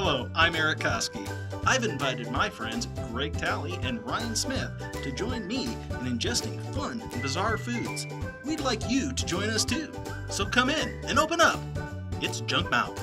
Hello, I'm Erik. I've invited my friends Greg Talley and Ryan Smith to join me in ingesting fun and bizarre foods. We'd like you to join us too. So come in and open up. It's Junkmouth.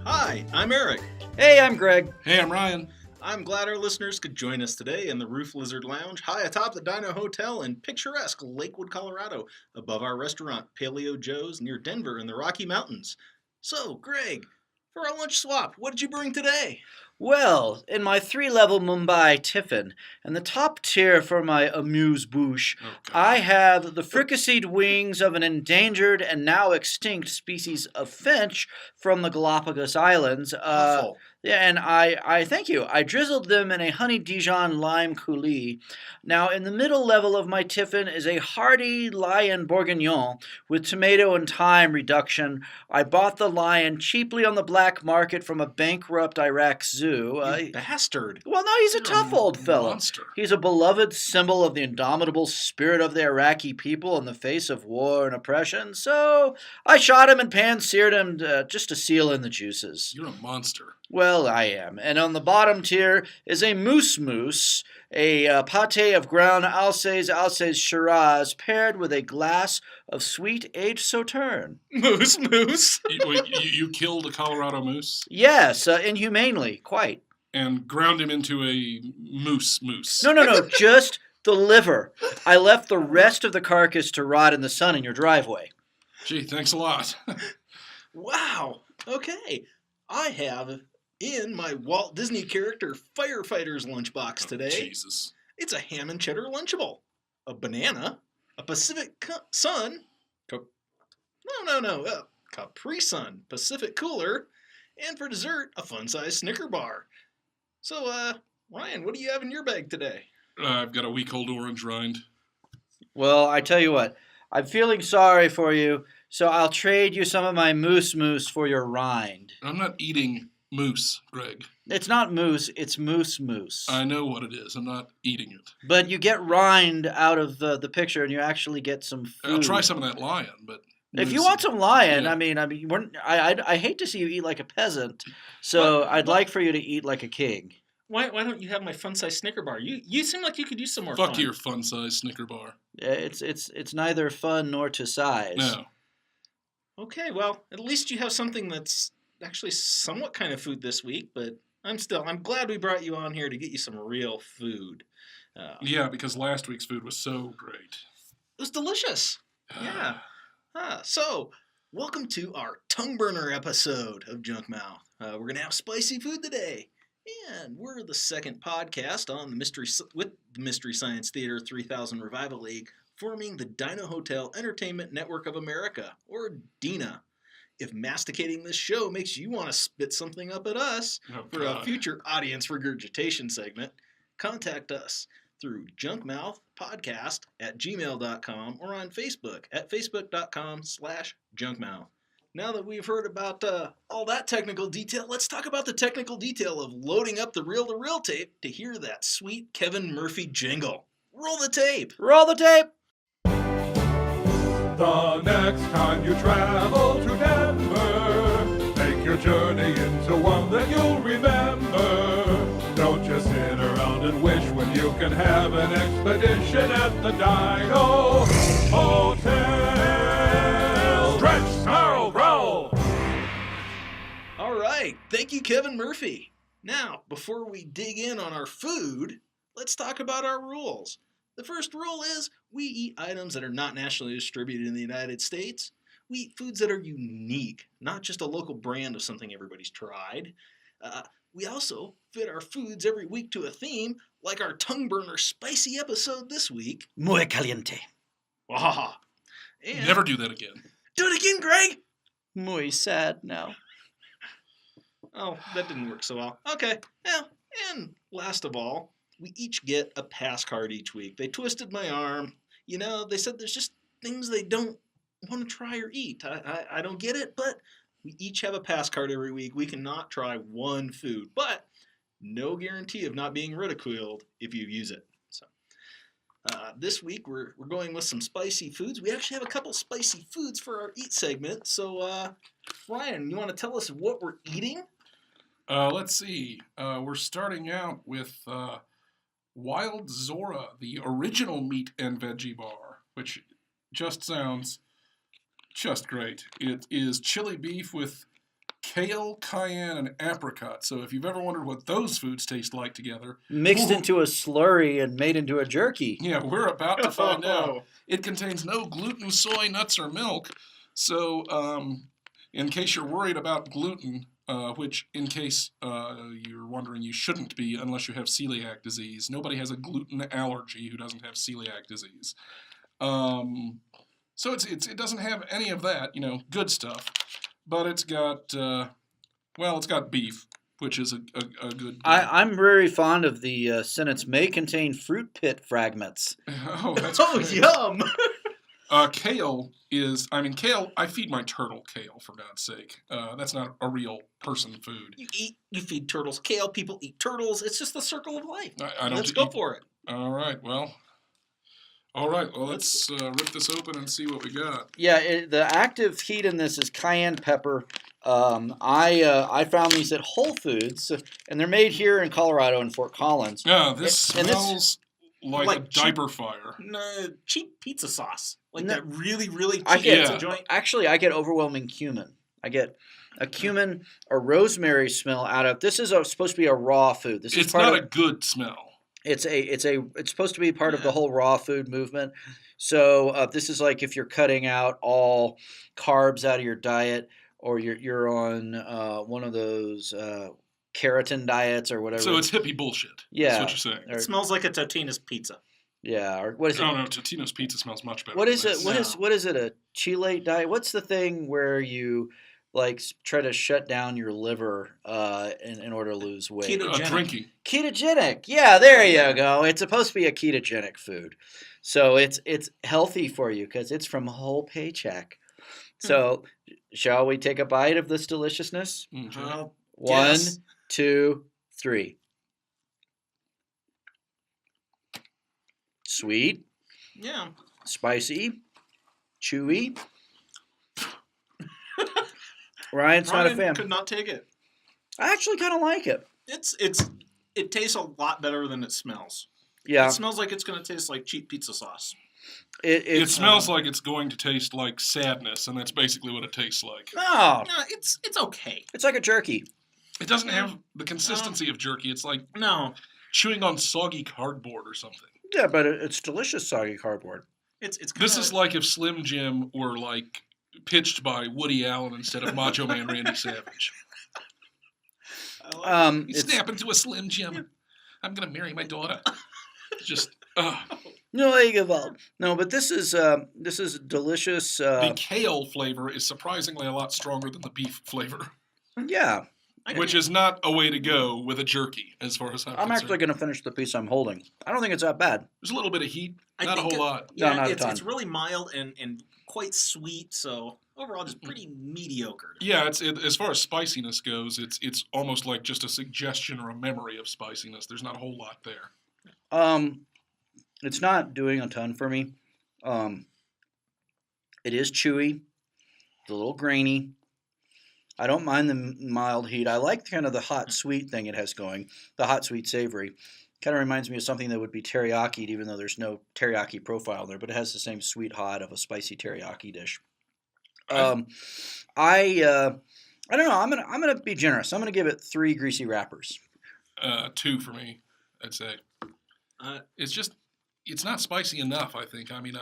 Hi, I'm Erik. Hey, I'm Greg. Hey, I'm Ryan. I'm glad our listeners could join us today in the Roof Lizard Lounge high atop the Dino Hotel in picturesque Lakewood, Colorado, above our restaurant Paleo Joe's near Denver in the Rocky Mountains. So, Greg, for our lunch swap, what did you bring today? Well, in my 3-level Mumbai tiffin, and the top tier for my amuse-bouche, I have the fricasseed wings of an endangered and now extinct species of finch from the Galapagos Islands. Awful. Yeah, and I thank you. I drizzled them in a honey Dijon lime coulis. Now, in the middle level of my tiffin is a hearty lion bourguignon with tomato and thyme reduction. I bought the lion cheaply on the black market from a bankrupt Iraq zoo. You bastard. Well, no, he's a tough old fellow. Monster. He's a beloved symbol of the indomitable spirit of the Iraqi people in the face of war and oppression. So I shot him and pan-seared him just to seal in the juices. You're a monster. Well, I am. And on the bottom tier is a moose, a pate of ground Alsace Shiraz paired with a glass of sweet aged Sauterne. Moose. You killed a Colorado moose? Yes, inhumanely, quite. And ground him into a moose. No, just the liver. I left the rest of the carcass to rot in the sun in your driveway. Gee, thanks a lot. Wow. Okay. I have in my Walt Disney character Firefighter's lunchbox today. Jesus. It's a ham and cheddar Lunchable, a banana, a Pacific Sun, Capri Sun Pacific Cooler, and for dessert, a fun-sized Snicker bar. So, Ryan, what do you have in your bag today? I've got a week-old orange rind. Well, I tell you what, I'm feeling sorry for you, so I'll trade you some of my moose for your rind. I'm not eating moose, Greg. It's not moose, it's moose. I know what it is. I'm not eating it. But you get rind out of the picture, and you actually get some food. I'll try some of that lion, but if you want some lion, yeah. I hate to see you eat like a peasant, so I'd like for you to eat like a king. Why don't you have my fun-sized Snicker bar? You seem like you could use some more fun. Fuck your fun-sized Snicker bar. It's neither fun nor to size. No. Okay, well, at least you have something that's actually somewhat kind of food this week, but I'm glad we brought you on here to get you some real food. Yeah, because last week's food was so great. It was delicious. Yeah. So, welcome to our tongue burner episode of Junkmouth. We're going to have spicy food today. And we're the second podcast on with the Mystery Science Theater 3000 Revival League, forming the Dino Hotel Entertainment Network of America, or DINA. If masticating this show makes you want to spit something up at us for a future audience regurgitation segment, contact us through junkmouthpodcast@gmail.com or on Facebook at facebook.com/junkmouth. Now that we've heard about all that technical detail, let's talk about the technical detail of loading up the reel-to-reel tape to hear that sweet Kevin Murphy jingle. Roll the tape! Roll the tape! The next time you travel to Denver, take your journey into one that you'll remember. Don't just sit around and wish when you can have an expedition at the Dino Hotel. Stretch, snarl, roll! All right, thank you, Kevin Murphy. Now, before we dig in on our food, let's talk about our rules. The first rule is we eat items that are not nationally distributed in the United States. We eat foods that are unique, not just a local brand of something everybody's tried. We also fit our foods every week to a theme, like our tongue burner spicy episode this week. Muy caliente. Wahaha. And Never do that again. do it again, Greg! Muy sad now. Oh, that didn't work so well. Okay, yeah, and last of all, we each get a pass card each week. They twisted my arm. You know, they said there's just things they don't want to try or eat. I don't get it, but we each have a pass card every week. We cannot try one food, but no guarantee of not being ridiculed if you use it. So, This week we're going with some spicy foods. We actually have a couple spicy foods for our eat segment. So, Ryan, you want to tell us what we're eating? Let's see. We're starting out with Wild Zora, the original meat and veggie bar, which just sounds just great. It is chili beef with kale, cayenne, and apricot. So if you've ever wondered what those foods taste like together, Mixed into a slurry and made into a jerky. yeah, we're about to find out. It contains no gluten, soy, nuts, or milk. So in case you're worried about gluten, which in case you're wondering you shouldn't be unless you have celiac disease. Nobody has a gluten allergy who doesn't have celiac disease. So it doesn't have any of that, good stuff. But it's got, it's got beef, which is a good... I'm very fond of the sentence, may contain fruit pit fragments. Oh, that's Oh, great. yum! Kale is, kale, I feed my turtle kale, for God's sake. That's not a real person food. You feed turtles kale. People eat turtles. It's just the circle of life. I don't Let's go for it. All right, well, let's rip this open and see what we got. Yeah, the active heat in this is cayenne pepper. I found these at Whole Foods, and they're made here in Colorado in Fort Collins. Yeah, this And smells like a cheap- diaper fire. No, cheap pizza sauce. Like No. that really, really cheap I get pizza Yeah. joint. Actually, I get overwhelming cumin. I get a cumin or rosemary smell out of. This is supposed to be a raw food. This is It's part not of, a good smell. It's supposed to be part of the Yeah. whole raw food movement. So this is like if you're cutting out all carbs out of your diet, or you're on one of those keratin diets or whatever. So it's hippie bullshit. Yeah. That's what you're saying. It smells like a Totino's pizza. Yeah, or what is it? Oh, no, Totino's pizza smells much better. What than is it? this. What is it? A chelate diet? What's the thing where you like try to shut down your liver in order to lose weight? Ketogenic. Drinking. Ketogenic. Yeah, there you go. It's supposed to be a ketogenic food, so it's healthy for you because it's from a whole paycheck. So, shall we take a bite of this deliciousness? Okay. One, Yes. 2, 3. Sweet, Yeah. spicy, chewy. Ryan's not a Ryan fan. could not take it. I actually kind of like it. It tastes a lot better than it smells. Yeah, It smells like it's going to taste like cheap pizza sauce. It it's smells like it's going to taste like sadness, and that's basically what it tastes like. no, No, it's okay. it's like a jerky. It doesn't have the consistency of jerky. It's like No, chewing on soggy cardboard or something. Yeah, but it's delicious soggy cardboard. it's kind This is like if Slim Jim were like pitched by Woody Allen instead of Macho Man Randy Savage. You It's snap into a Slim Jim. I'm gonna marry my daughter. Just no, but this is delicious. the kale flavor is surprisingly a lot stronger than the beef flavor, Yeah, which is not a way to go with a jerky, as far as I'm I'm concerned. actually going to finish the piece I'm holding. I don't think it's that bad. There's a little bit of heat, I not a think whole lot. Yeah, not a it's ton. really mild and quite sweet. So overall, just pretty mediocre. Yeah, as far as spiciness goes, it's almost like just a suggestion or a memory of spiciness. There's not a whole lot there. It's not doing a ton for me. It is chewy. It's a little grainy. I don't mind the mild heat. I like kind of the hot sweet thing it has going. The hot sweet savory. Kind of reminds me of something that would be teriyaki, even though there's no teriyaki profile there, but it has the same sweet hot of a spicy teriyaki dish. I don't know. I'm gonna be generous. I'm gonna give it 3 greasy wrappers. 2 for me, I'd say. It's not spicy enough, I think. I mean,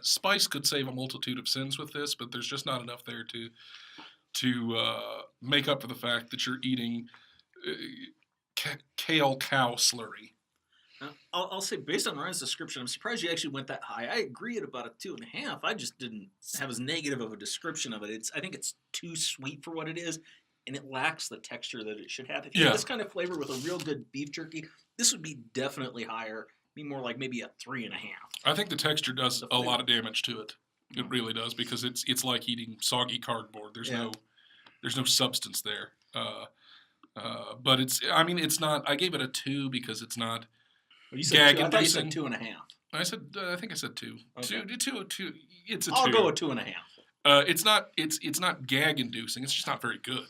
spice could save a multitude of sins with this, but there's just not enough there to make up for the fact that you're eating kale cow slurry. I'll say, based on Ryan's description, I'm surprised you actually went that high. I agree at about a 2.5. I just didn't have as negative of a description of it. I think it's too sweet for what it is, and it lacks the texture that it should have. If you Yeah. had this kind of flavor with a real good beef jerky, this would be definitely higher. Be more like maybe a 3.5. I think the texture does a lot of damage to it. It really does, because it's like eating soggy cardboard. There's no substance there. But it's not. I gave it a 2 because it's not You said 2. I thought you Gag-inducing. said 2.5. I think I said 2. Okay. Two. It's a 2. I'll go with 2.5. It's not gag-inducing. It's just not very good.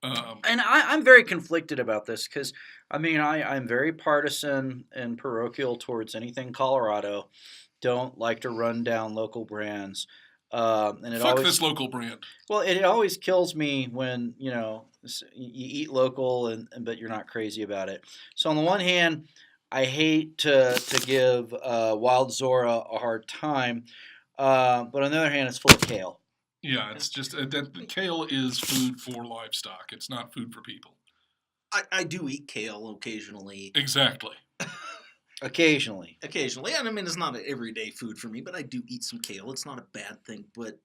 And I'm very conflicted about this because, I mean, I'm very partisan and parochial towards anything Colorado. Don't like to run down local brands. And it Fuck always, this local brand. well, it always kills me when, you eat local but you're not crazy about it. So on the one hand, I hate to give Wild Zora a hard time, but on the other hand, it's full of kale. Yeah, it's just that kale is food for livestock. It's not food for people. I do eat kale occasionally. Exactly. Occasionally. Occasionally. And I mean, it's not an everyday food for me, but I do eat some kale. It's not a bad thing. But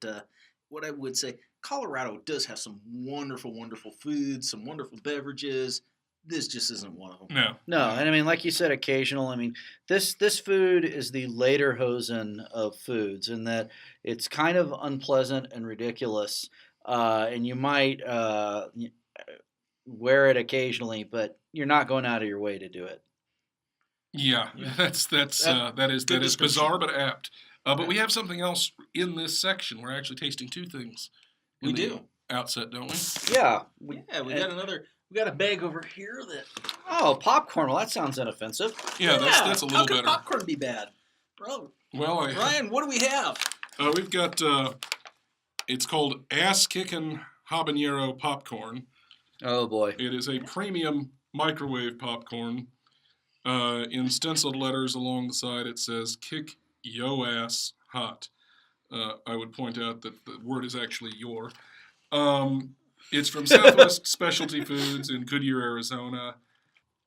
what I would say, Colorado does have some wonderful, wonderful foods, some wonderful beverages. This just isn't one of them. No, and I mean, like you said, occasional. I mean, this food is the lederhosen of foods in that it's kind of unpleasant and ridiculous, and you might wear it occasionally, but you're not going out of your way to do it. Yeah, that is bizarre but apt. But we have something else in this section. We're actually tasting 2 things. We do. Outset, don't we? Yeah. We got another. We got a bag over here that. Oh, popcorn. Well, that sounds inoffensive. Yeah, that's a little how could better. popcorn be bad? Bro, Well, Ryan, what do we have? we've got. It's called Ass Kickin' Habanero Popcorn. Oh boy. It is a premium microwave popcorn. In stenciled letters along the side, it says "Kick yo ass hot." I would point out that the word is actually "your." It's from Southwest Specialty Foods in Goodyear, Arizona.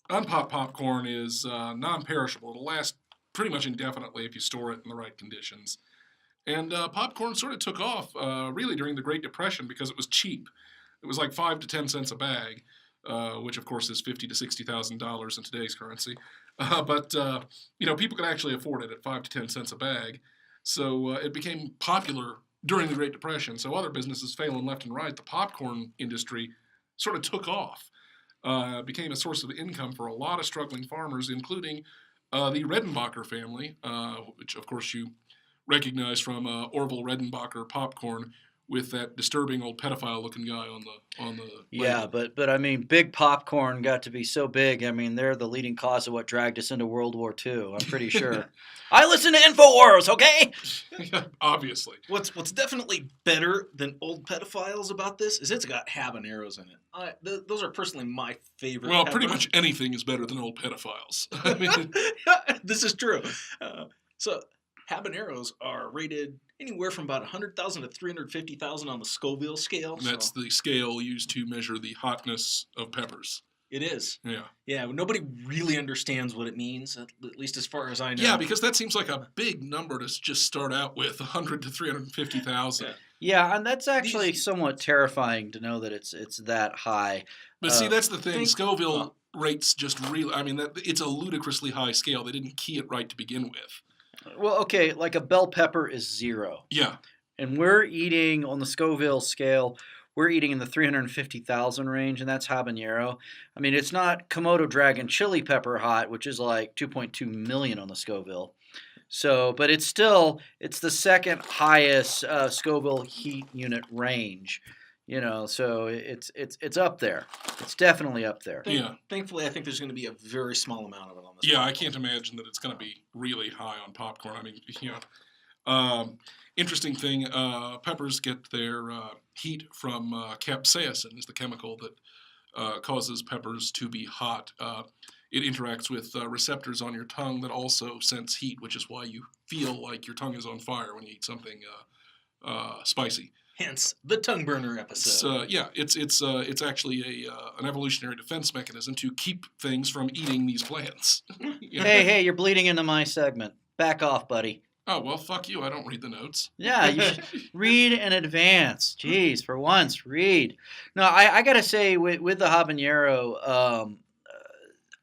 Unpopped popcorn is non-perishable. It'll last pretty much indefinitely if you store it in the right conditions. And popcorn sort of took off really during the Great Depression because it was cheap. It was like 5 to 10 cents a bag, which of course is $50,000 to $60,000 in today's currency. But people could actually afford it at 5 to 10 cents a bag. So it became popular during the Great Depression. So other businesses failing left and right. The popcorn industry sort of took off. Became a source of income for a lot of struggling farmers, including the Redenbacher family, which of course you recognize from Orville Redenbacher popcorn with that disturbing old pedophile-looking guy on the Yeah, label. but I mean, big popcorn got to be so big. I mean, they're the leading cause of what dragged us into World War II. I'm pretty sure. I listen to InfoWars, okay? Yeah, obviously. What's definitely better than old pedophiles about this is it's got habaneros in it. Those are personally my favorite. Well, pretty much anything is better than old pedophiles. I mean, This is true. So habaneros are rated anywhere from about 100,000 to 350,000 on the Scoville scale. that's the scale used to measure the hotness of peppers. It is. Yeah. Yeah, nobody really understands what it means, at least as far as I know. Yeah, because that seems like a big number to just start out with, 100 to 350,000. Yeah. Yeah, and that's actually somewhat terrifying to know that it's that high. But see, that's the thing. think- Scoville rates just really, it's a ludicrously high scale. They didn't key it right to begin with. Well, okay, like a bell pepper is 0. Yeah. And we're eating on the Scoville scale, we're eating in the 350,000 range, and that's habanero. I mean, it's not Komodo dragon chili pepper hot, which is like 2.2 million on the Scoville. So, but it's the second highest Scoville heat unit range. So it's up there. It's definitely up there. Yeah. Thankfully, I think there's going to be a very small amount of it on this. Yeah, I popcorn. can't imagine that it's going to be really high on popcorn. I mean, interesting thing, peppers get their heat from capsaicin, is the chemical that causes peppers to be hot. It interacts with receptors on your tongue that also sense heat, which is why you feel like your tongue is on fire when you eat something spicy. Hence the tongue burner episode. It's actually an evolutionary defense mechanism to keep things from eating these plants. You know? Hey, you're bleeding into my segment. Back off, buddy. Oh, well, fuck you. I don't read the notes. Yeah, you should read in advance. Jeez, for once, read. No, I got to say, with the habanero,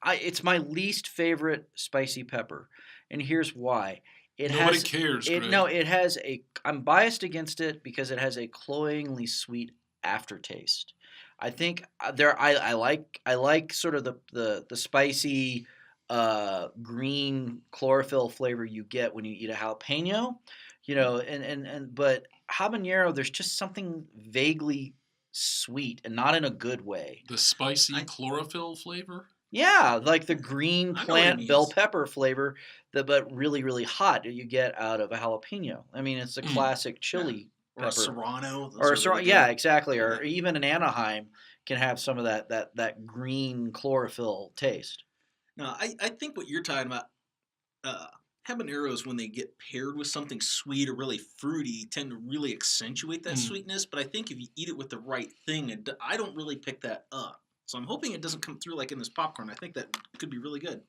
it's my least favorite spicy pepper. And here's why. Nobody cares, Greg. I'm biased against it because it has a cloyingly sweet aftertaste. I think I like sort of the spicy green chlorophyll flavor you get when you eat a jalapeno, but habanero, there's just something vaguely sweet and not in a good way. The spicy chlorophyll flavor? Yeah, like the green I know what he plant bell means. pepper flavor, but really, really hot that you get out of a jalapeno. I mean, it's a classic chili Or a pepper. serrano. Those Or are really yeah, good. exactly. Or Yeah. even an Anaheim can have some of that green chlorophyll taste. No, I think what you're talking about, habaneros, when they get paired with something sweet or really fruity, tend to really accentuate that sweetness. But I think if you eat it with the right thing, I don't really pick that up. So I'm hoping it doesn't come through like in this popcorn. I think that could be really good.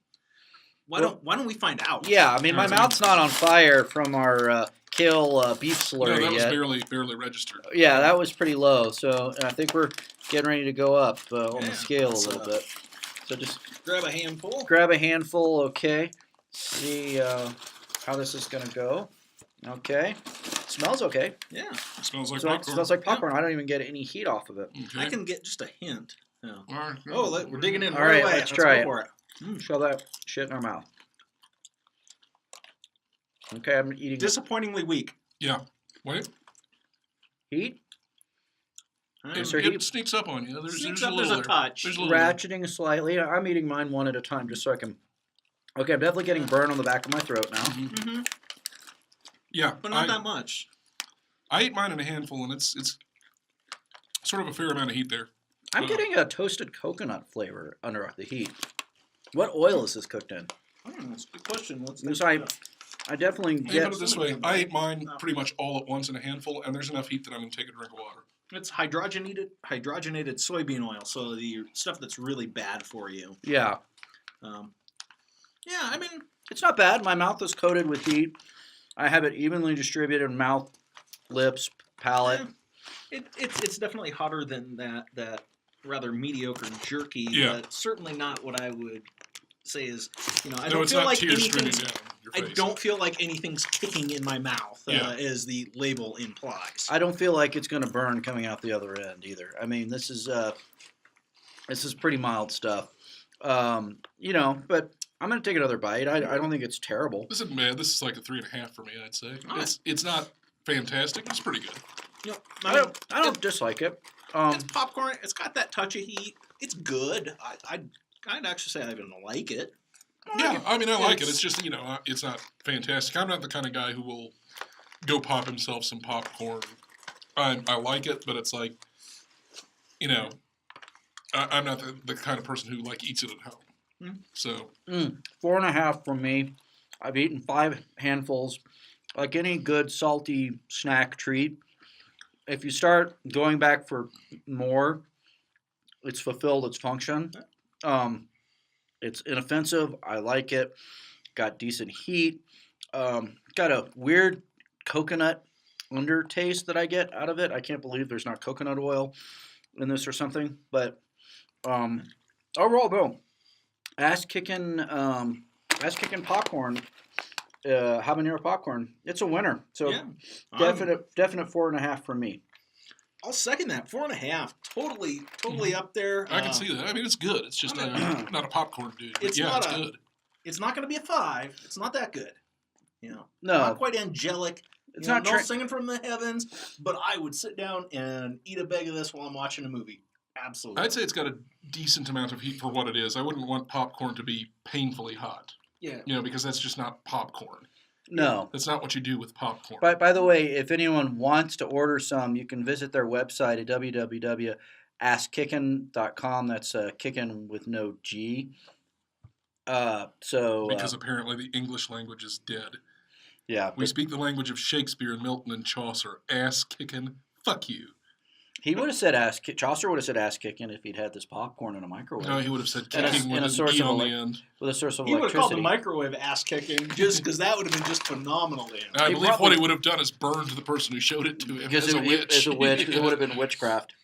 Why don't we find out? Yeah, I mean, my Okay. mouth's not on fire from our kale beef No, slurry that was yet. barely registered. Yeah, that was pretty low. So I think we're getting ready to go up on the Yeah, scale a let's, little bit. So just Grab a handful. grab a handful, okay. See how this is going to go. Okay. Smells okay. Yeah, It smells like So it popcorn. smells like popcorn. I don't even get any heat off of it. Okay. I can get just a hint. Yeah. All right. Oh, we're digging in All right right, away. let's try go it. for it. Shove that shit in our mouth. Okay, I'm eating Disappointingly weak. Yeah. Wait. heat. It, sir, it he- sneaks up on you. There's Sneaks a up, little there's a there. touch. There's a little there. Ratcheting slightly. I'm eating mine one at a time just so I can. Okay, I'm definitely getting burn on the back of my throat now. Mm-hmm. Yeah. But not that much. I ate mine in a handful, and it's sort of a fair amount of heat there. I'm getting a toasted coconut flavor under the heat. What oil is this cooked in? That's a good question. Let's Because think about I definitely Let me get. put it this way. I ate mine pretty much all at once in a handful, and there's enough heat that I'm going to take a drink of water. It's hydrogenated soybean oil, so the stuff that's really bad for you. Yeah, Yeah, I mean, it's not bad. My mouth is coated with heat. I have it evenly distributed in mouth, lips, palate. it's definitely hotter than that rather mediocre jerky. Yeah. But certainly not what I would say is, I No, don't it's feel not like tears streaming anything's. down your I face. don't feel like anything's kicking in my mouth, Yeah. as the label implies. I don't feel like it's going to burn coming out the other end either. I mean, this is pretty mild stuff. But I'm going to take another bite. I don't think it's terrible. This isn't bad. This is like a 3.5 for me, I'd say. All right. It's not fantastic. It's pretty good. I don't dislike it. It's popcorn. It's got that touch of heat. It's good. I'd actually say I even like it. Yeah, I mean, I like it. It's just, it's not fantastic. I'm not the kind of guy who will go pop himself some popcorn. I like it, but it's like, I'm not the kind of person who, eats it at home. So, 4.5 from me. I've eaten 5 handfuls. Like any good salty snack treat, if you start going back for more, it's fulfilled its function. It's inoffensive. I like it. Got decent heat. Got a weird coconut undertaste that I get out of it. I can't believe there's not coconut oil in this or something. But overall, though, ass kicking popcorn, habanero popcorn. It's a winner. So Yeah. definite 4.5 for me. I'll second that. 4.5. Totally up there. I can see that. I mean, it's good. It's just I'm not a popcorn dude. But It's yeah, not it's a- good. It's not going to be a 5. It's not that good. No, Not quite angelic. it's not. No singing from the heavens, but I would sit down and eat a bag of this while I'm watching a movie. Absolutely. I'd say it's got a decent amount of heat for what it is. I wouldn't want popcorn to be painfully hot, Yeah. because that's just not popcorn. No. That's not what you do with popcorn. By the way, if anyone wants to order some, you can visit their website at www.askkickin.com. That's kickin with no G. Because apparently the English language is dead. Yeah, We speak the language of Shakespeare and Milton and Chaucer. Ass kicking, fuck you. he would have said Chaucer would have said ass kicking if he'd had this popcorn in a microwave No, he would have said And a- kicking and a with source an E of on the elec- end. with a source of He would have called the electricity. microwave ass kicking just because that would have been just phenomenal to him. I He believe probably- what he would have done is burned the person who showed it to him Because as a witch. it would have been witchcraft.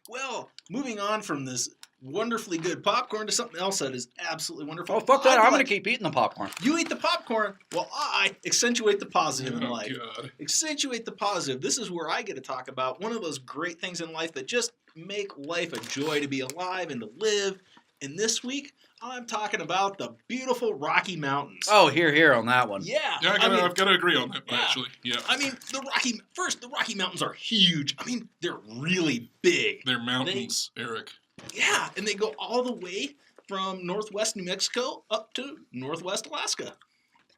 Well, moving on from this wonderfully good popcorn to something else that is absolutely wonderful. Oh, fuck that. I'd I'm going like- to keep eating the popcorn. You eat the popcorn while I accentuate the positive in Oh, life. God. Accentuate the positive. This is where I get to talk about one of those great things in life that just make life a joy to be alive and to live. And this week, I'm talking about the beautiful Rocky Mountains. Oh, here on that one. Yeah. Yeah, I've got to agree on that one, yeah. actually. Yeah. I mean, the Rocky Mountains are huge. I mean, they're really big. They're mountains, Eric. Yeah, and they go all the way from northwest New Mexico up to northwest Alaska.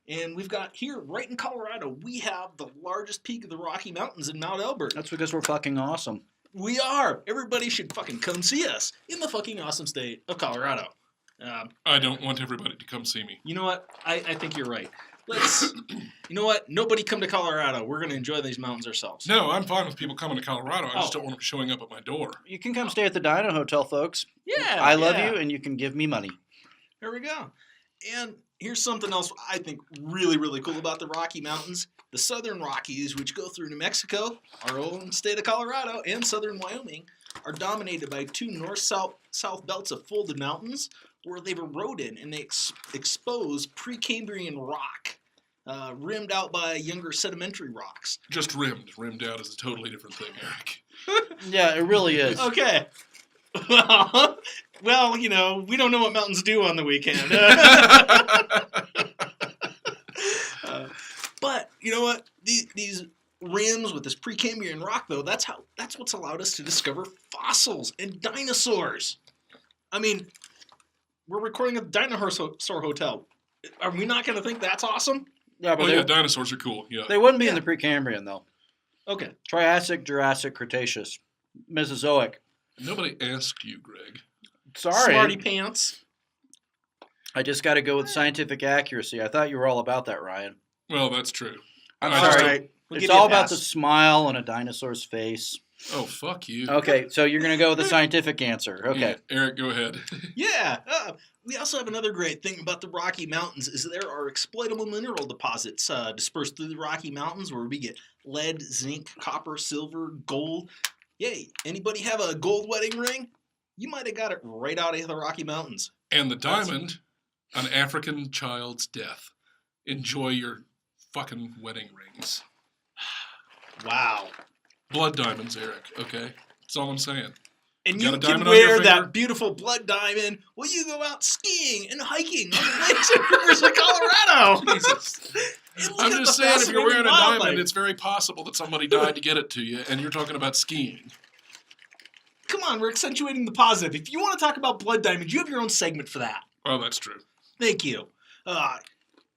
And we've got here, right in Colorado, we have the largest peak of the Rocky Mountains in Mount Elbert. That's because we're fucking awesome. We are. Everybody should fucking come see us in the fucking awesome state of Colorado. I don't want everybody to come see me. You know what? I think you're right. You know what? Nobody come to Colorado. We're going to enjoy these mountains ourselves. No, I'm fine with people coming to Colorado. I just don't want them showing up at my door. You can come stay at the Dino Hotel, folks. Yeah. I love you, and you can give me money. There we go. And here's something else I think really, really cool about the Rocky Mountains. The Southern Rockies, which go through New Mexico, our own state of Colorado, and southern Wyoming, are dominated by two north-south belts of folded mountains where they've eroded and they expose Precambrian rock, rimmed out by younger sedimentary rocks. Just rimmed. Rimmed out is a totally different thing, Eric. Yeah, it really is. Okay. Well, you know, we don't know what mountains do on the weekend. But you know what? These rims with this Precambrian rock, though, that's what's allowed us to discover fossils and dinosaurs. I mean, we're recording at the Dinosaur Hotel. Are we not going to think that's awesome? Yeah, but Oh, yeah, dinosaurs are cool. Yeah. they wouldn't be in the Precambrian, though. Okay. Triassic, Jurassic, Cretaceous, Mesozoic. Nobody asked you, Greg. Sorry. Smarty pants. I just got to go with scientific accuracy. I thought you were all about that, Ryan. Well, that's true. I'm I just sorry. Right. We'll It's give you all a about the pass. smile on a dinosaur's face. Oh, fuck you. Okay, so you're going to go with the scientific answer. Okay. Yeah, Eric, go ahead. Yeah. We also have another great thing about the Rocky Mountains is there are exploitable mineral deposits dispersed through the Rocky Mountains where we get lead, zinc, copper, silver, gold. Yay. Anybody have a gold wedding ring? You might have got it right out of the Rocky Mountains. And the diamond, an African child's death. Enjoy your fucking wedding rings. Wow. Blood diamonds, Eric, okay? That's all I'm saying. And Got you a can diamond on your wear finger? that beautiful blood diamond while you go out skiing and hiking on the lakes and rivers of Colorado. Jesus. And look I'm at just the saying, if you're fascinating wearing a wildlife. diamond, it's very possible that somebody died to get it to you, and you're talking about skiing. Come on, we're accentuating the positive. If you want to talk about blood diamonds, you have your own segment for that. Well, that's true. Thank you.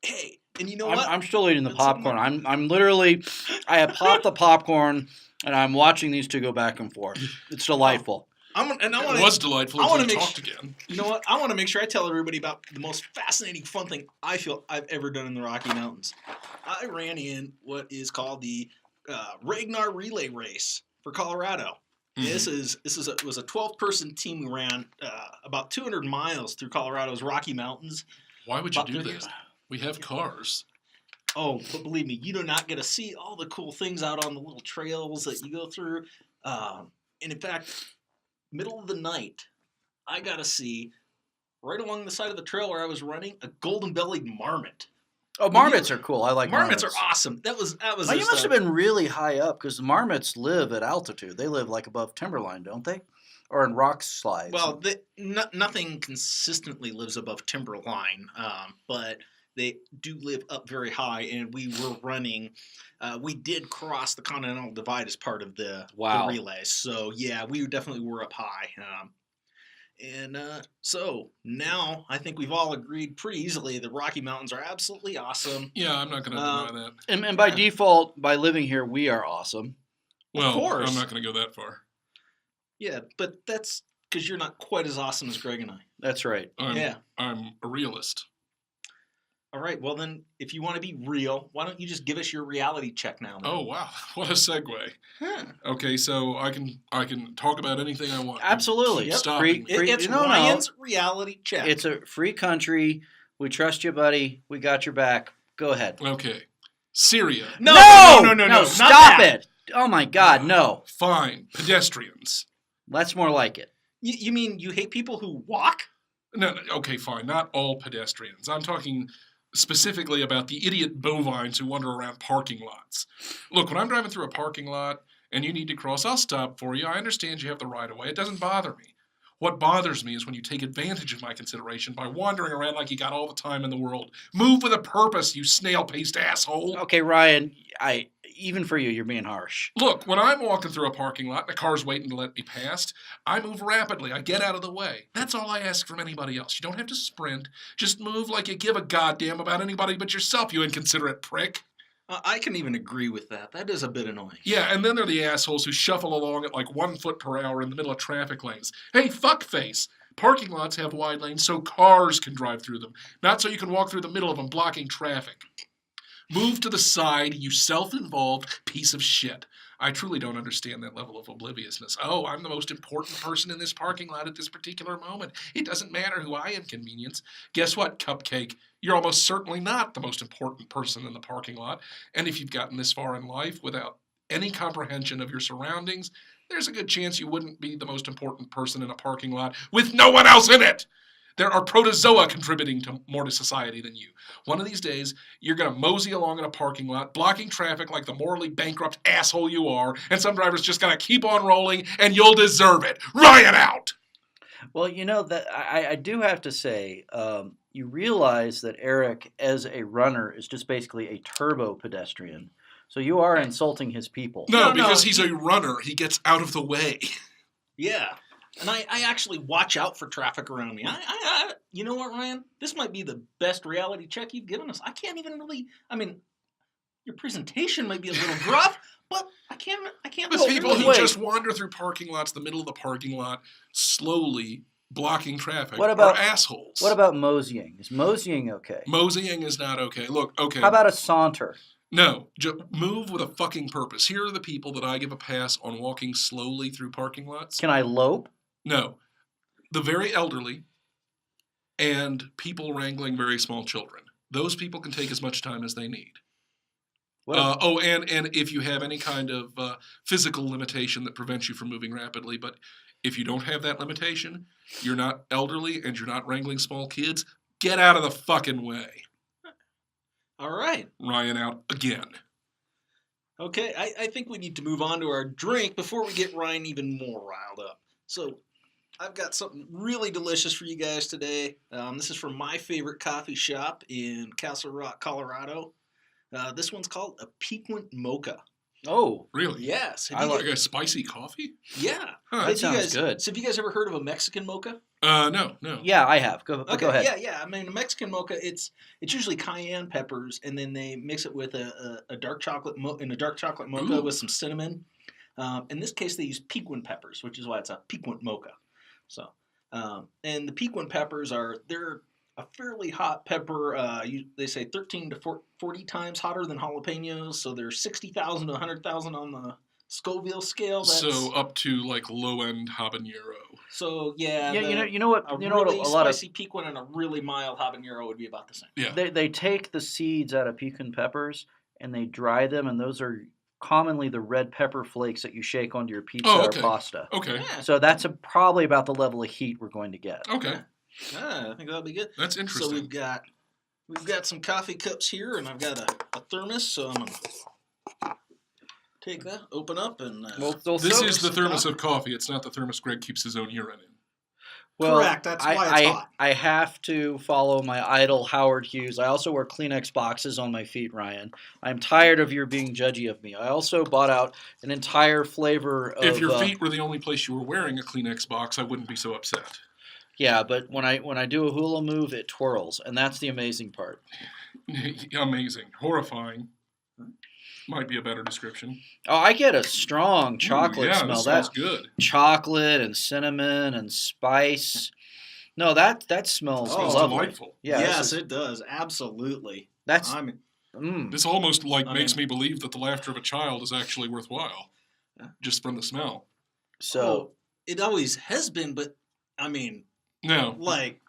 Hey, and you know what? I'm still eating the That's something popcorn. I'm literally, I have popped the popcorn, and I'm watching these two go back and forth. It's delightful. I It want was to. delightful I wanna until you make talked again. You know what? I want to make sure I tell everybody about the most fascinating, fun thing I feel I've ever done in the Rocky Mountains. I ran in what is called the Ragnar Relay Race for Colorado. Mhm. It was a 12-person team. We ran about 200 miles through Colorado's Rocky Mountains. Why would you About do 30 that? years. We have cars. Oh, but believe me, you do not get to see all the cool things out on the little trails that you go through. And in fact, middle of the night, I got to see, right along the side of the trail where I was running, a golden-bellied marmot. Oh, marmots are cool. I like marmots. Marmots are awesome. That was. Oh, you just, must have been really high up because the marmots live at altitude. They live like above timberline, don't they? Or in rock slides. Well, nothing consistently lives above timberline, but they do live up very high. And we were running. We did cross the Continental Divide as part of the relay. So yeah, we definitely were up high. So now I think we've all agreed pretty easily the Rocky Mountains are absolutely awesome. Yeah, I'm not going to deny that. and by default, by living here, we are awesome. Well, course. I'm not going to go that far. Yeah, but that's because you're not quite as awesome as Greg and I. That's right. Yeah. I'm a realist. All right. Well, then, if you want to be real, why don't you just give us your reality check now? Then? Oh, wow. What a segue. Huh. Okay, so I can talk about anything I want. Absolutely. Yep. Stopping. It's no, Ryan's reality check. It's a free country. We trust you, buddy. We got your back. Go ahead. Okay. Syria. no, not Stop that. it. Oh, my God, no. Fine. Pedestrians. That's more like it. You mean you hate people who walk? No, okay, fine. Not all pedestrians. I'm talking specifically about the idiot bovines who wander around parking lots. Look, when I'm driving through a parking lot and you need to cross, I'll stop for you. I understand you have the right of way. It doesn't bother me. What bothers me is when you take advantage of my consideration by wandering around like you got all the time in the world. Move with a purpose, you snail-paced asshole. Okay, Ryan, even for you, you're being harsh. Look, when I'm walking through a parking lot and a car's waiting to let me past, I move rapidly. I get out of the way. That's all I ask from anybody else. You don't have to sprint. Just move like you give a goddamn about anybody but yourself, you inconsiderate prick. I can even agree with that. That is a bit annoying. Yeah, and then there are the assholes who shuffle along at like 1 foot per hour in the middle of traffic lanes. Hey, fuckface! Parking lots have wide lanes so cars can drive through them, not so you can walk through the middle of them blocking traffic. Move to the side, you self-involved piece of shit. I truly don't understand that level of obliviousness. Oh, I'm the most important person in this parking lot at this particular moment. It doesn't matter who I inconvenience. Guess what, Cupcake? You're almost certainly not the most important person in the parking lot. And if you've gotten this far in life without any comprehension of your surroundings, there's a good chance you wouldn't be the most important person in a parking lot with no one else in it. There are protozoa contributing more to society than you. One of these days, you're going to mosey along in a parking lot, blocking traffic like the morally bankrupt asshole you are, and some driver's just going to keep on rolling, and you'll deserve it. Riot out! Well, that I do have to say, you realize that Erik, as a runner, is just basically a turbo pedestrian. So you are insulting his people. No, No, because he's a runner. He gets out of the way. Yeah. And I actually watch out for traffic around me. You know what, Ryan? This might be the best reality check you've given us. I can't even really. I mean, your presentation might be a little gruff, but I can't. There's people who wait. just wander through parking lots, the middle of the parking lot, slowly blocking traffic. What about are assholes? What about moseying? Is moseying okay? Moseying is not okay. Look, okay. How about a saunter? No, move with a fucking purpose. Here are the people that I give a pass on walking slowly through parking lots. Can I lope? No. The very elderly and people wrangling very small children. Those people can take as much time as they need. And if you have any kind of physical limitation that prevents you from moving rapidly, but if you don't have that limitation, you're not elderly and you're not wrangling small kids, get out of the fucking way. All right. Ryan out again. Okay, I think we need to move on to our drink before we get Ryan even more riled up. So, I've got something really delicious for you guys today. This is from my favorite coffee shop in Castle Rock, Colorado. This one's called a Piquant Mocha. Oh, Really? Yes. I like a spicy coffee? Yeah. Huh. That sounds good. So have you guys ever heard of a Mexican mocha? No. yeah, I have. Go ahead. Yeah. I mean, a Mexican mocha, it's usually cayenne peppers, and then they mix it with a dark chocolate mocha Ooh. with some cinnamon. In this case, they use piquant peppers, which is why it's a piquant mocha. So, and the piquant peppers they're a fairly hot pepper. They say 13 to 40 times hotter than jalapenos, so they're 60,000 to 100,000 on the Scoville scale. So up to like low end habanero. So yeah, You know what? a You know really what? A lot of spicy piquant and a really mild habanero would be about the same. Yeah. they take the seeds out of pecan peppers and they dry them, and those are commonly the red pepper flakes that you shake onto your pizza okay. or pasta. Okay. Yeah. So that's probably about the level of heat we're going to get. Okay. I think that'll be good. That's interesting. So we've got some coffee cups here, and I've got a thermos. So I'm gonna take that, open up, and This is the thermos of coffee. It's not the thermos Greg keeps his own urine in. Well, Correct, that's why it's hot. I have to follow my idol Howard Hughes. I also wear Kleenex boxes on my feet, Ryan. I'm tired of your being judgy of me. I also bought out an entire flavor of... If your feet were the only place you were wearing a Kleenex box, I wouldn't be so upset. Yeah, but when I do a hula move, it twirls, and that's the amazing part. Amazing. Horrifying. Might be a better description. Oh, I get a strong chocolate Ooh, yeah, smell. That smells good. Chocolate and cinnamon and spice. No, that smells Smells lovely. delightful. Yeah, yes, it does. Absolutely. that's This almost makes mean- me believe that the laughter of a child is actually worthwhile, just from the smell. so. It always has been, but I mean, No. like,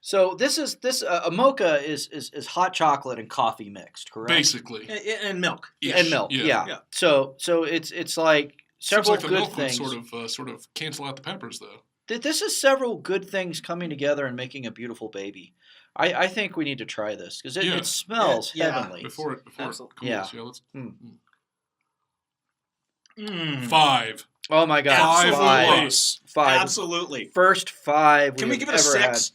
So this a mocha is hot chocolate and coffee mixed, correct? Basically. and milk. And milk, yeah. Yeah. So it's like Seems several like the good milk would things. sort of cancel out the peppers, though. This is several good things coming together and making a beautiful baby. I think we need to try this because Yeah. it smells Yeah. heavenly. Before it cools. Yeah. Let's. Hmm. Mm, 5. Oh my God, 5 Absolutely. plus. 5. absolutely. First 5 Can we have give it a ever had. 6?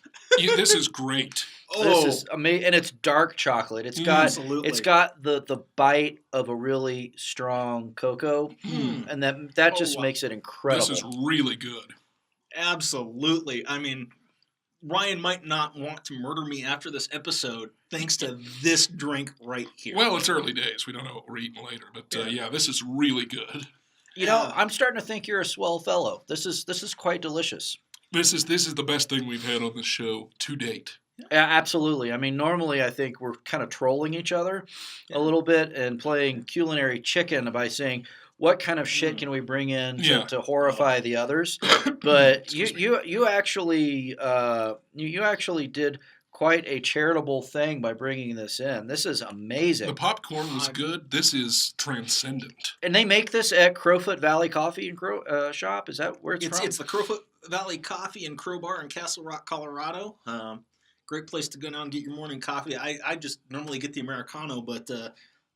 This is great. This Oh, is amazing, and it's dark chocolate. absolutely. It's got the bite of a really strong cocoa, Mm, and that Oh, just wow. makes it incredible. This is really good. absolutely. I mean, Ryan might not want to murder me after this episode thanks to this drink right here. Well, it's early days. We don't know what we're eating later, but yeah, this is really good. You know, I'm starting to think you're a swell fellow. This is quite delicious. This is the best thing we've had on the show to date. Absolutely. I mean, normally I think we're kind of trolling each other Yeah. a little bit and playing culinary chicken by saying what kind of shit can we bring in Yeah. to horrify the others. But Excuse me. you actually you actually did quite a charitable thing by bringing this in. This is amazing. The popcorn was good. This is transcendent. And they make this at Crowfoot Valley Coffee and Shop. Is that where it's from? It's the Crowfoot Valley Coffee and Crowbar in Castle Rock, Colorado. Great place to go down and get your morning coffee. I just normally get the Americano, but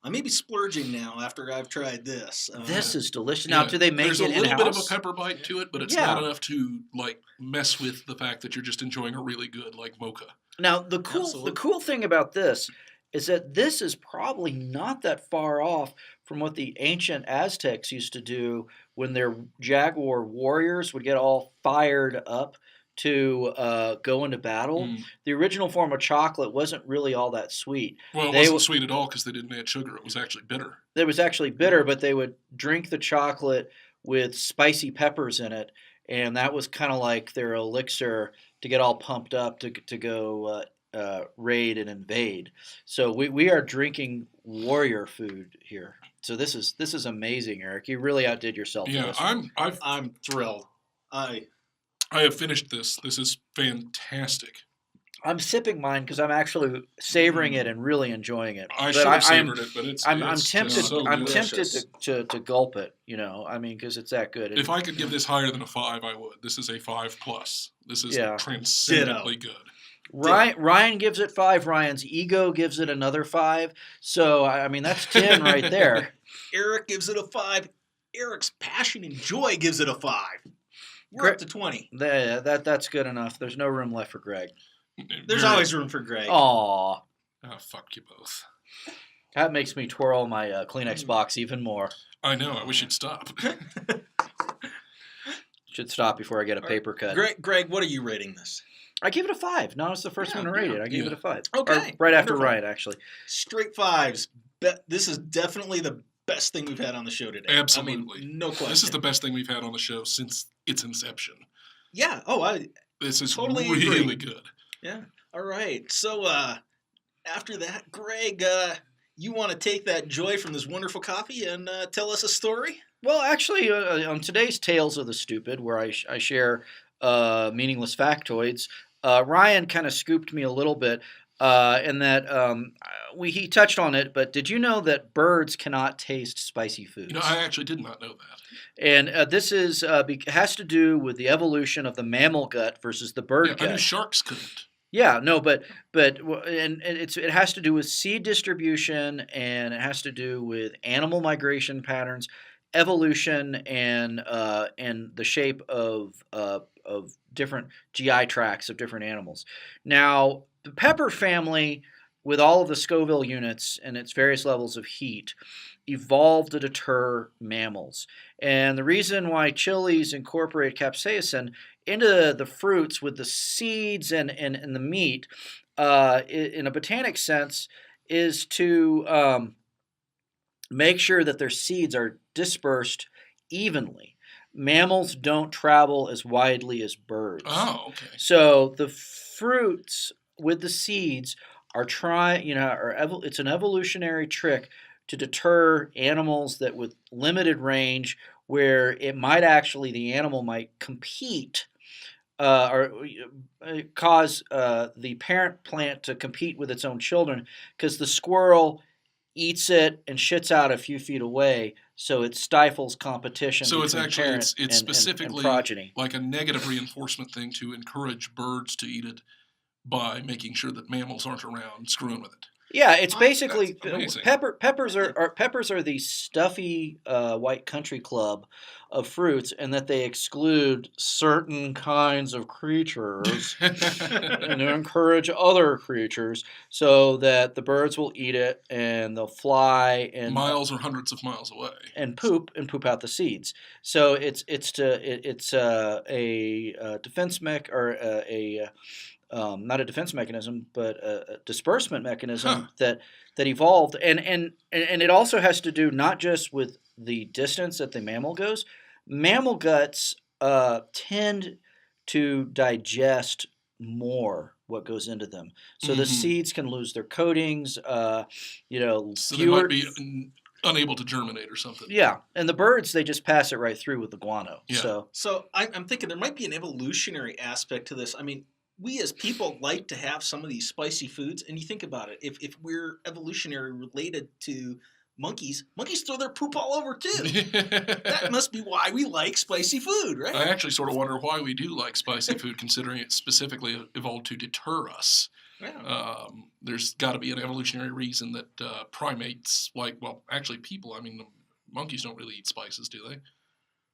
I may be splurging now after I've tried this. This is delicious. Now, do they make There's it a little in-house? bit of a pepper bite to it, but it's Yeah. not enough to like mess with the fact that you're just enjoying a really good like mocha. Now, the Absolutely. cool thing about this is that this is probably not that far off from what the ancient Aztecs used to do when their jaguar warriors would get all fired up to go into battle. The original form of chocolate wasn't really all that sweet. Well, it They wasn't w- sweet at all because they didn't add sugar. It was actually bitter. It was actually bitter, but they would drink the chocolate with spicy peppers in it, and that was kind of like their elixir to get all pumped up to go raid and invade. So we are drinking warrior food here. So this is amazing, Eric. You really outdid yourself. for Yeah, this one. I'm thrilled. I have finished this. This is fantastic. I'm sipping mine because I'm actually savoring it and really enjoying it. I But should have I'm- savored it, but it's I'm it's tempted. just so I'm good. tempted to gulp it. You know, I mean, because it's that good. If I could give this higher than a 5, I would. This is a 5 plus. This is Yeah. transcendently good. Ryan gives it 5. Ryan's ego gives it another 5. So I mean, that's 10 right there. Eric gives it a 5. Eric's passion and joy gives it a 5. We're up to 20. That's good enough. There's no room left for Greg. There's Very- always room for Greg. Aw, Ah, fuck you both. that makes me twirl my Kleenex box even more. I know. I wish you'd stop. Should stop before I get a paper cut. Greg, what are you rating this? I give it a 5. No, it's the first Yeah, one to rate it. I gave yeah. it a 5. Okay, Or right after wonderful. Ryan, actually. Straight 5s. This is definitely the best thing we've had on the show today. Absolutely. I mean, no question. This is the best thing we've had on the show since its inception. Yeah. Oh, This is Totally really agree. good. yeah. All right. So after that, Greg, you want to take that joy from this wonderful coffee and tell us a story? Well, actually, on today's Tales of the Stupid, where I share meaningless factoids, Ryan kind of scooped me a little bit in that he touched on it, but did you know that birds cannot taste spicy foods? You know, I actually did not know that. And this has to do with the evolution of the mammal gut versus the bird Yeah, gut. I knew sharks couldn't. Yeah, no, but it has to do with seed distribution, and it has to do with animal migration patterns, evolution, and the shape of different GI tracts of different animals. Now, the pepper family, with all of the Scoville units and its various levels of heat, evolved to deter mammals. And the reason why chilies incorporate capsaicin into the fruits with the seeds and the meat, in a botanic sense, is to make sure that their seeds are dispersed evenly. Mammals don't travel as widely as birds. Oh, okay. So the fruits with the seeds are it's an evolutionary trick to deter animals that with limited range, where the animal might compete or cause the parent plant to compete with its own children, because the squirrel eats it and shits out a few feet away, so it stifles competition. So it's between actually parent it's and specifically progeny. like a negative reinforcement thing to encourage birds to eat it by making sure that mammals aren't around screwing with it. Yeah, it's basically That's amazing. peppers are the stuffy white country club of fruits, and that they exclude certain kinds of creatures and to encourage other creatures so that the birds will eat it and they'll fly and Miles or hundreds of miles away. and poop out the seeds. So it's a defense mech or a not a defense mechanism, but a disbursement mechanism that evolved, and it also has to do not just with the distance that the mammal goes. Mammal guts tend to digest more what goes into them, so the seeds can lose their coatings. So they might be unable to germinate or something. Yeah, and the birds, they just pass it right through with the guano. Yeah. So I'm thinking there might be an evolutionary aspect to this. I mean, we as people like to have some of these spicy foods, and you think about it, if we're evolutionary related to monkeys throw their poop all over too. That must be why we like spicy food, right? I actually sort of wonder why we do like spicy food, considering it specifically evolved to deter us. Yeah. There's got to be an evolutionary reason that primates, actually people, I mean, the monkeys don't really eat spices, do they?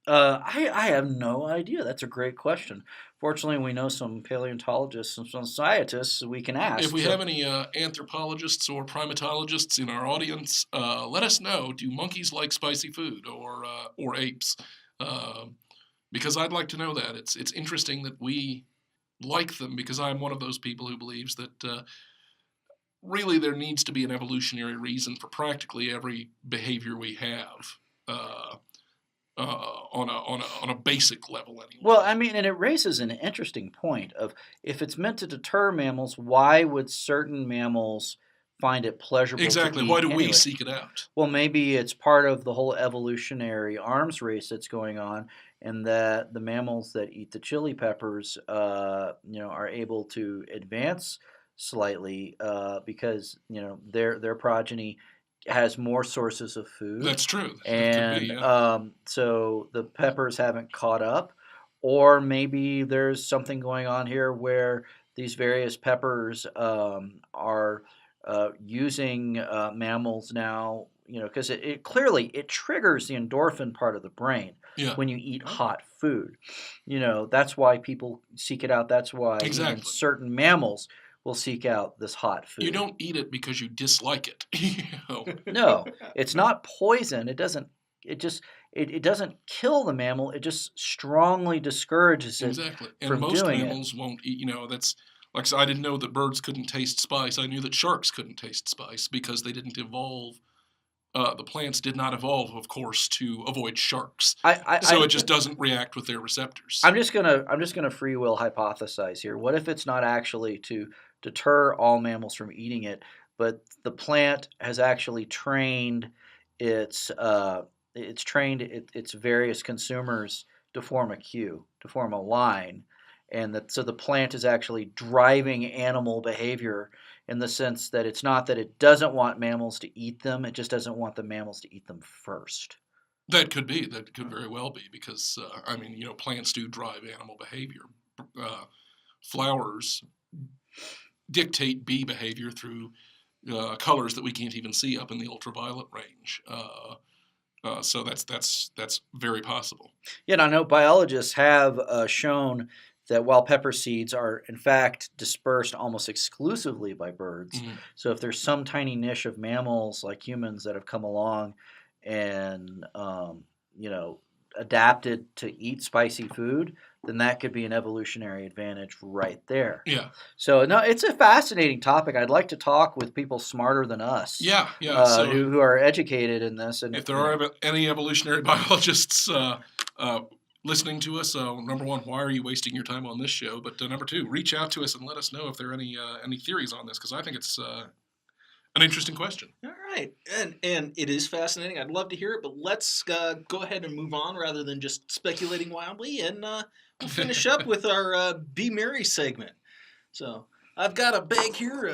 I have no idea. That's a great question. Fortunately, we know some paleontologists and some scientists we can ask. If we have any anthropologists or primatologists in our audience, let us know. Do monkeys like spicy food or apes? Because I'd like to know that. It's interesting that we like them, because I'm one of those people who believes that really there needs to be an evolutionary reason for practically every behavior we have. On a basic level, anyway. Well, I mean, and it raises an interesting point of, if it's meant to deter mammals, why would certain mammals find it pleasurable Exactly. to eat Why do anyway? we seek it out? Well, maybe it's part of the whole evolutionary arms race that's going on, and that the mammals that eat the chili peppers, are able to advance slightly because their progeny has more sources of food. That's true. And that could be, yeah. So the peppers haven't caught up, or maybe there's something going on here where these various peppers are using mammals now, because it clearly it triggers the endorphin part of the brain Yeah. when you eat hot food. That's why people seek it out. That's why even Exactly. certain mammals will seek out this hot food. You don't eat it because you dislike it. No, it's not poison. It doesn't kill the mammal. It just strongly discourages it. Exactly. And from most doing it. mammals won't eat, that's, like I said, I didn't know that birds couldn't taste spice. I knew that sharks couldn't taste spice because they didn't evolve. The plants did not evolve, of course, to avoid sharks. So it just doesn't react with their receptors. I'm just gonna free will hypothesize here. What if it's not actually to deter all mammals from eating it, but the plant has actually trained its various consumers to form a queue, to form a line, and so the plant is actually driving animal behavior, in the sense that it's not that it doesn't want mammals to eat them, it just doesn't want the mammals to eat them first. That could be. That could very well be, because, plants do drive animal behavior. Flowers dictate bee behavior through colors that we can't even see up in the ultraviolet range. So that's very possible. Yeah, I know biologists have shown that while pepper seeds are in fact dispersed almost exclusively by birds, so if there's some tiny niche of mammals like humans that have come along and adapted to eat spicy food, then that could be an evolutionary advantage right there. Yeah. So no, it's a fascinating topic. I'd like to talk with people smarter than us. Yeah. So who are educated in this. And if there are any evolutionary biologists listening to us, number one, why are you wasting your time on this show? But number two, reach out to us and let us know if there are any theories on this, because I think it's an interesting question. All right, and it is fascinating. I'd love to hear it, but let's go ahead and move on rather than just speculating wildly, and we'll finish up with our Be Merry segment. So I've got a bag here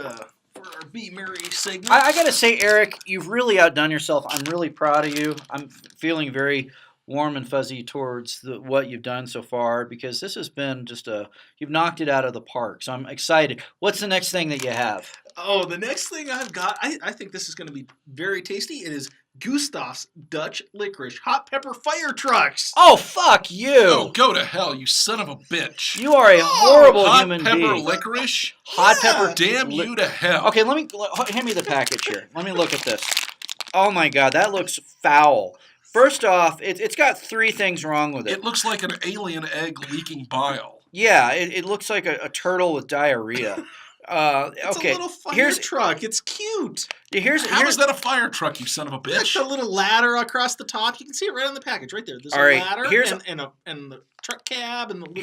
for our Be Merry segment. I got to say, Eric, you've really outdone yourself. I'm really proud of you. I'm feeling very warm and fuzzy towards what you've done so far because this has been you've knocked it out of the park. So I'm excited. What's the next thing that you have? Oh, the next thing I've got, I think this is going to be very tasty. It is Gustav's Dutch Licorice Hot Pepper Fire Trucks. Oh, fuck you. Oh, go to hell, you son of a bitch. You are a horrible human Hot pepper being. licorice? Hot Yeah. pepper. Damn you to hell. Okay, hand me the package here. Let me look at this. Oh my god, that looks foul. First off, it's got 3 things wrong with it. It looks like an alien egg leaking bile. Yeah, it looks like a turtle with diarrhea. It's Okay, a little fire truck. It's cute. here's How is that a fire truck, you son of a Like bitch? the little ladder across the top. You can see it right on the package, right there. There's All a right, ladder here's- and the truck cab and the little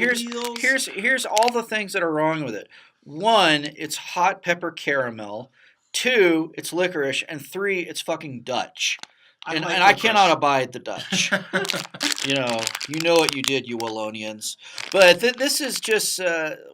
wheels. here's all the things that are wrong with it. 1, it's hot pepper caramel. 2, it's licorice, and 3, it's fucking Dutch. I And like I licorice. cannot abide the Dutch. You know what you did, you Wallonians. But this is just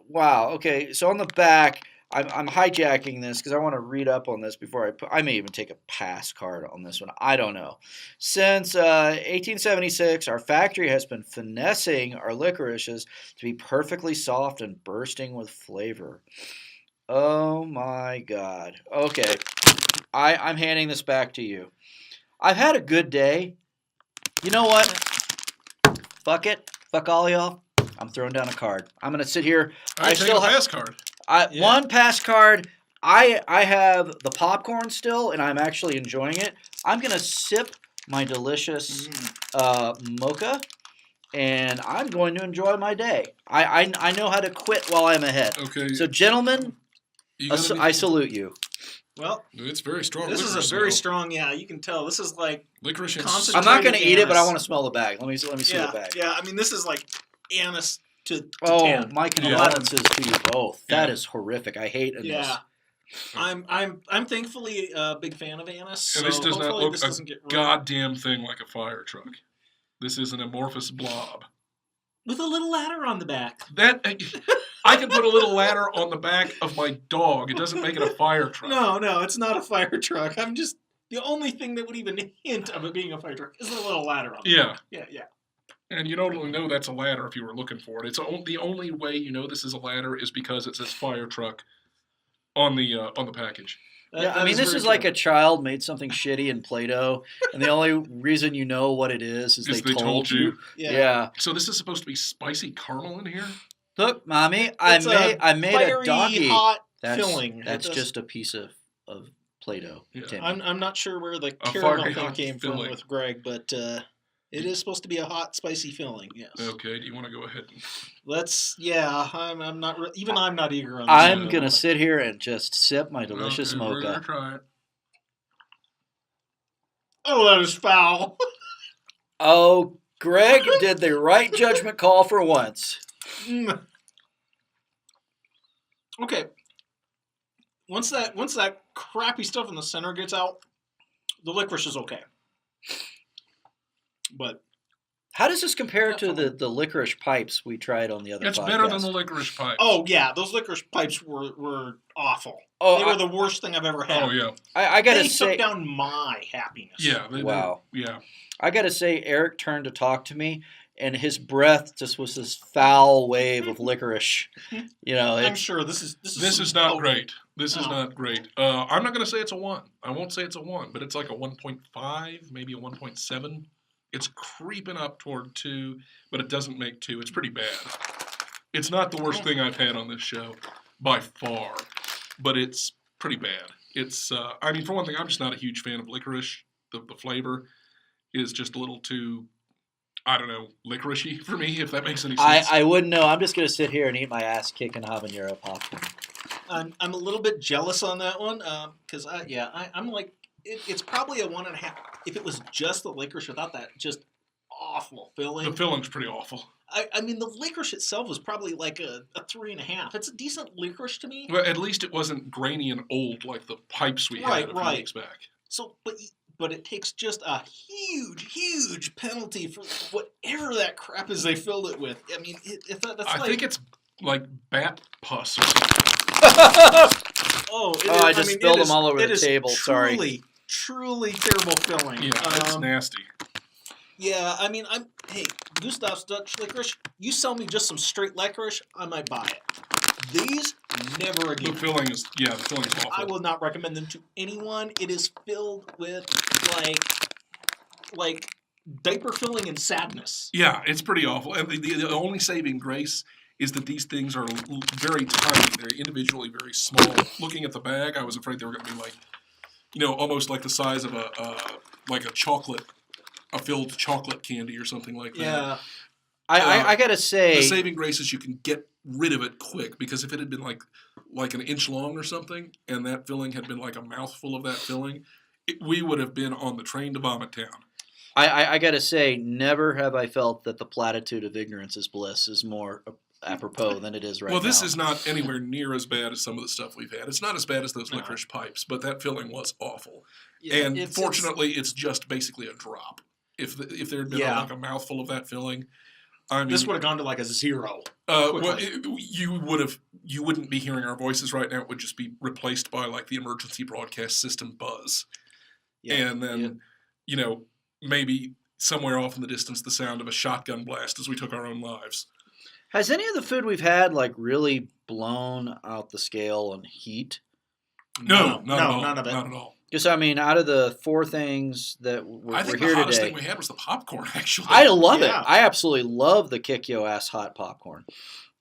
wow. Okay, so on the back, I'm hijacking this because I want to read up on this before I may even take a pass card on this one. I don't know. Since 1876, our factory has been finessing our licorices to be perfectly soft and bursting with flavor. Oh my God. Okay, I'm handing this back to you. I've had a good day. You know what? Fuck it. Fuck all y'all. I'm throwing down a card. I'm gonna sit here. I take a pass card. Yeah. One pass card. I have the popcorn still, and I'm actually enjoying it. I'm gonna sip my delicious mocha, and I'm going to enjoy my day. I know how to quit while I'm ahead. Okay. So, gentlemen, You gotta be- I salute you. Well, It's very strong. this is licorice a very smell. strong. Yeah, you can tell. This is like Licorice and concentrated I'm not gonna eat it, but I anise. want to smell the bag. Let me see Yeah, the bag. yeah. I mean, this is like anise to Oh, 10. my condolences to you both. That Yeah. is horrific. I hate anise. Yeah. I'm thankfully a big fan of anise. And So this does not hopefully look this a doesn't get ruined. goddamn thing like a fire truck. This is an amorphous blob. With a little ladder on the back. That I can put a little ladder on the back of my dog. It doesn't make it a fire truck. No, it's not a fire truck. I'm just the only thing that would even hint of it being a fire truck is a little ladder on. Yeah. Yeah. And you don't really know that's a ladder if you were looking for it. It's the only way you know this is a ladder is because it says fire truck on the package. Yeah, I mean, this is like a child made something shitty in Play-Doh, and the only reason you know what it is they told you. Yeah. So this is supposed to be spicy caramel in here? Look, mommy, It's I made a fiery, doggy. hot That's filling. That's It does- just a piece of Play-Doh. Yeah. Timmy. I'm not sure where the A caramel fiery thing hot came from filling. with Greg, but it is supposed to be a hot, spicy filling. Yes. Okay, do you want to go ahead and... Let's. Yeah. I'm not. Even I'm not eager on. This I'm one. gonna sit here and just sip my delicious Okay, we're gonna mocha. try it. Oh, that is foul. Oh, Greg did the right judgment call for once. Mm. Okay. Once that crappy stuff in the center gets out, the licorice is okay. But How does this compare to the licorice pipes we tried on the other It's podcast? better than the licorice pipe. oh yeah, those licorice pipes were awful. Oh, They were the worst thing I've ever had. Oh, yeah. I gotta They say, took down my happiness. Yeah. Wow. Yeah. I gotta say, Eric turned to talk to me, and his breath just was this foul wave of licorice. You know, I'm it's sure this is This is not great. This is Oh. not great. I'm not going to say it's a 1. I won't say it's a 1, but it's like a 1.5, maybe a 1.7. It's creeping up toward 2, but it doesn't make 2. It's pretty bad. It's not the worst thing I've had on this show by far, but it's pretty bad. It's, I mean, for one thing, I'm just not a huge fan of licorice. The flavor is just a little too, I don't know, licoricey for me, if that makes any sense. I wouldn't know. I'm just gonna sit here and eat my ass kicking habanero popcorn. I'm a little bit jealous on that one because I'm like it's probably a 1.5 if it was just the licorice without that just awful filling. The filling's pretty awful. I mean the licorice itself was probably like a 3.5. It's a decent licorice to me. Well, at least it wasn't grainy and old like the pipes we had a few weeks back. So but it takes just a huge penalty for whatever that crap is they filled it with. I mean I think it's like bat pus or something. I just spilled them all over the table. Sorry. Truly terrible filling. Yeah, it's nasty. Yeah, I mean, hey, Gustav's Dutch licorice, you sell me just some straight licorice, I might buy it. These, never The again. filling is awful. I will not recommend them to anyone. It is filled with, like diaper filling and sadness. Yeah, it's pretty awful. And the only saving grace is that these things are very tiny. They're individually very small. Looking at the bag, I was afraid they were going to be like, almost like the size of a filled chocolate candy or something like that. Yeah. I gotta say, The saving grace is you can get rid of it quick, because if it had been like an inch long or something, and that filling had been like a mouthful of that filling, we would have been on the train to Vomit Town. I gotta say, never have I felt that the platitude of ignorance is bliss is more apropos than it is right now. Well, this is not anywhere near as bad as some of the stuff we've had. It's not as bad as those licorice pipes, but that filling was awful. Yeah, And fortunately, it's just basically a drop. If there had been like a mouthful of that filling, I mean, this would have gone to like a 0. well, you wouldn't be hearing our voices right now. It would just be replaced by like the emergency broadcast system buzz, and then maybe somewhere off in the distance the sound of a shotgun blast as we took our own lives. Has any of the food we've had like really blown out the scale on heat? No, none of it. Not at all. Just, I mean, out of the 4 things that we're I think here the hottest today, thing we had was the popcorn. Actually, I love it. Yeah. I absolutely love the kick yo ass hot popcorn.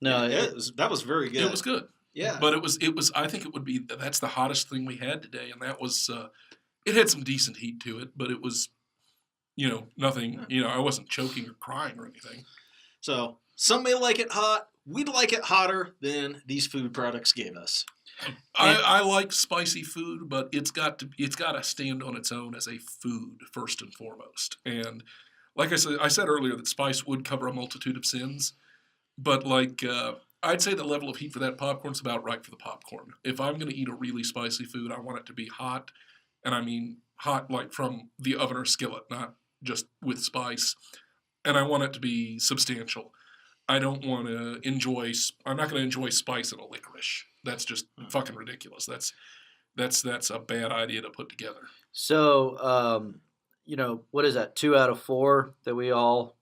No, that was very good. it was good. Yeah. But it was. I think it would be. That's the hottest thing we had today, and that was. It had some decent heat to it, but it was, nothing. I wasn't choking or crying or anything. So some may like it hot. We'd like it hotter than these food products gave us. I like spicy food, but it's got to stand on its own as a food first and foremost. And like I said earlier that spice would cover a multitude of sins, but I'd say the level of heat for that popcorn's about right for the popcorn. If I'm going to eat a really spicy food, I want it to be hot, and I mean hot like from the oven or skillet, not just with spice. And I want it to be substantial. I don't want to I'm not going to enjoy spice in a licorice. That's just fucking ridiculous. That's a bad idea to put together. So, what is that? 2 out of 4 that we all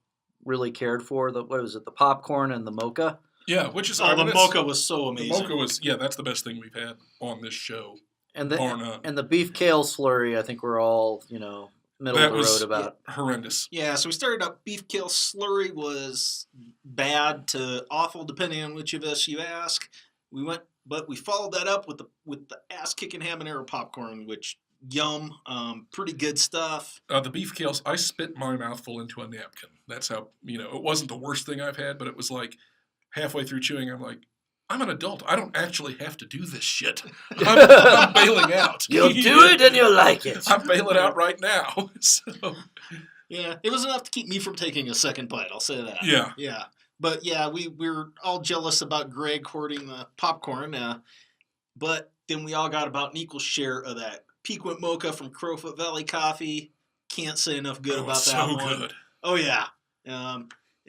really cared for. What was it? The popcorn and the mocha. Yeah, which is the mocha was so amazing. The mocha was that's the best thing we've had on this show. And bar none. And the beef kale slurry. I think we're all middle of the road about. Horrendous. Yeah, so we started up beef kale slurry was bad to awful depending on which of us you ask. But we followed that up with the ass kicking habanero popcorn, which yum, pretty good stuff. The beef kales, I spit my mouthful into a napkin. That's how it wasn't the worst thing I've had, but it was like halfway through chewing, I'm like, I'm an adult. I don't actually have to do this shit. I'm bailing out. You'll do it and you'll like it. I'm bailing out right now. So. Yeah, it was enough to keep me from taking a second bite. I'll say that. Yeah. Yeah. But yeah, we're all jealous about Greg hoarding the popcorn. But then we all got about an equal share of that Pequot Mocha from Crowfoot Valley Coffee. Can't say enough good about that one. So good. Oh yeah.